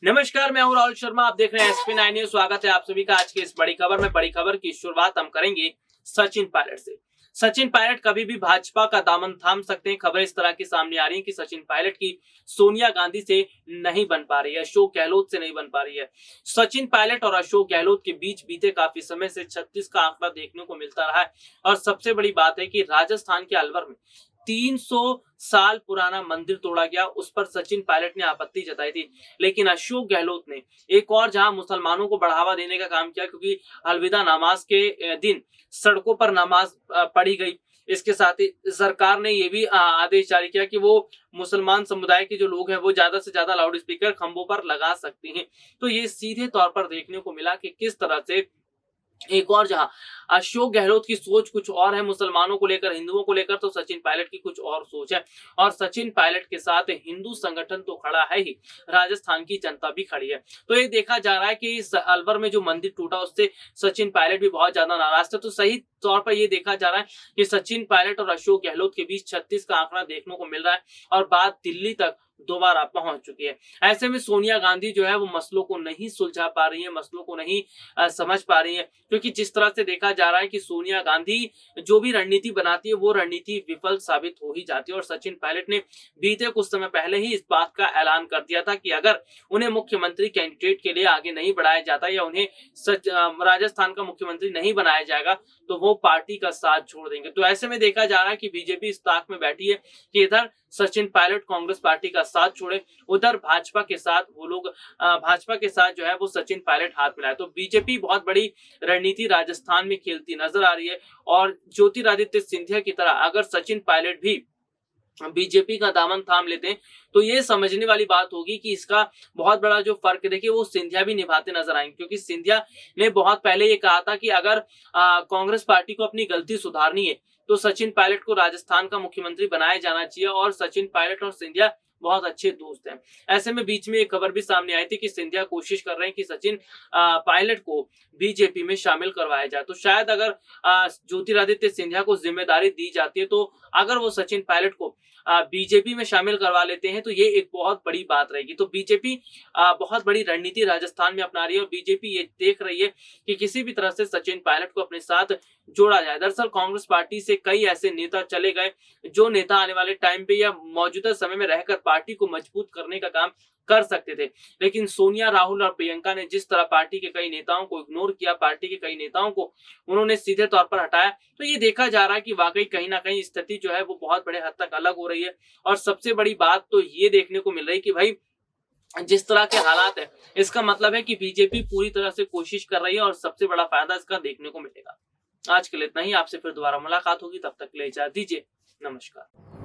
नमस्कार, मैं हूं राहुल शर्मा। आप देख रहे हैं SP9 न्यूज। स्वागत है आप सभी का आज के इस बड़ी खबर में। बड़ी खबर की शुरुआत हम करेंगे सचिन पायलट से। सचिन पायलट कभी भी भाजपा का दामन थाम सकते हैं। खबर इस तरह की सामने आ रही है कि सचिन पायलट की सोनिया गांधी से नहीं बन पा रही है, अशोक गहलोत से नहीं बन पा रही है। सचिन पायलट और अशोक गहलोत के बीच बीते काफी समय से 36 का आंकड़ा देखने को मिलता रहा है। और सबसे बड़ी बात है कि राजस्थान के अलवर में 300 साल पुराना मंदिर तोड़ा गया, उस पर सचिन पायलट ने आपत्ति जताई थी। लेकिन अशोक गहलोत ने एक और जहां मुसलमानों को बढ़ावा देने का काम किया, क्योंकि अलविदा नमाज के दिन सड़कों पर नमाज पढ़ी गई। इसके साथ ही सरकार ने यह भी आदेश जारी किया कि वो मुसलमान समुदाय के जो लोग हैं वो ज्यादा से ज्यादा लाउड स्पीकर खंभों पर लगा सकते हैं। तो ये सीधे तौर पर देखने को मिला कि किस तरह से एक और जहां अशोक गहलोत की सोच कुछ और है मुसलमानों को लेकर, हिंदुओं को लेकर, तो सचिन पायलट की कुछ और सोच है। और सचिन पायलट के साथ हिंदू संगठन तो खड़ा है ही, राजस्थान की जनता भी खड़ी है। तो ये देखा जा रहा है कि इस अलवर में जो मंदिर टूटा उससे सचिन पायलट भी बहुत ज्यादा नाराज थे। तो सही तौर पर यह देखा जा रहा है कि सचिन पायलट और अशोक गहलोत के बीच 36 का आंकड़ा देखने को मिल रहा है और बात दिल्ली तक दोबारा पहुंच चुकी है। ऐसे में सोनिया गांधी जो है वो मसलों को नहीं सुलझा पा रही है, मसलों को नहीं समझ पा रही है, क्योंकि जिस तरह से देखा जा रहा है कि सोनिया गांधी जो भी रणनीति बनाती है वो रणनीति विफल साबित हो ही जाती है। और सचिन पायलट ने बीते कुछ समय पहले ही इस बात का ऐलान कर दिया था कि अगर उन्हें मुख्यमंत्री कैंडिडेट के लिए आगे नहीं बढ़ाया जाता या उन्हें राजस्थान का मुख्यमंत्री नहीं बनाया जाएगा तो वो पार्टी का साथ छोड़ देंगे। तो ऐसे में देखा जा रहा है कि बीजेपी इस ताक में बैठी है कि इधर सचिन पायलट कांग्रेस पार्टी का साथ छोड़े, उधर भाजपा के साथ वो लोग भाजपा के साथ जो है वो सचिन पायलट हाथ मिलाए। तो बीजेपी बहुत बड़ी रणनीति राजस्थान में खेलती नजर आ रही है। और ज्योतिरादित्य सिंधिया की तरह अगर सचिन पायलट भी बीजेपी का दामन थाम लेते हैं तो ये समझने वाली बात होगी कि इसका बहुत बड़ा जो फर्क देखिए वो सिंधिया भी निभाते नजर आएंगे। क्योंकि सिंधिया ने बहुत पहले ये कहा था कि अगर कांग्रेस पार्टी को अपनी गलती सुधारनी है तो सचिन पायलट को राजस्थान का मुख्यमंत्री बनाया जाना चाहिए। और सचिन पायलट और सिंधिया बहुत अच्छे दोस्त हैं। ऐसे में बीच में एक खबर भी सामने आई थी कि सिंधिया कोशिश कर रहे हैं कि सचिन पायलट को बीजेपी में शामिल करवाया जाए। तो शायद अगर ज्योतिरादित्य सिंधिया को जिम्मेदारी दी जाती है तो अगर वो सचिन पायलट को बीजेपी में शामिल करवा लेते हैं तो ये एक बहुत बड़ी बात रहेगी। तो बीजेपी बहुत बड़ी रणनीति राजस्थान में अपना रही है और बीजेपी ये देख रही है कि किसी भी तरह से सचिन पायलट को अपने साथ जोड़ा जाए। दरअसल कांग्रेस पार्टी से कई ऐसे नेता चले गए जो नेता आने वाले टाइम पे या मौजूदा समय में रहकर पार्टी को मजबूत करने का काम कर सकते थे, लेकिन सोनिया, राहुल और प्रियंका ने जिस तरह पार्टी के कई नेताओं को इग्नोर किया, पार्टी के कई नेताओं को उन्होंने सीधे तौर पर हटाया, तो ये देखा जा रहा है कि वाकई कहीं ना कहीं स्थिति जो है वो बहुत बड़े हद तक अलग हो रही है। और सबसे बड़ी बात तो ये देखने को मिल रही है कि भाई जिस तरह के हालात है इसका मतलब है कि बीजेपी पूरी तरह से कोशिश कर रही है और सबसे बड़ा फायदा इसका देखने को मिलेगा। आज के लिए इतना ही। आपसे फिर दोबारा मुलाकात होगी, तब तक के लिए इजाजत दीजिए। नमस्कार।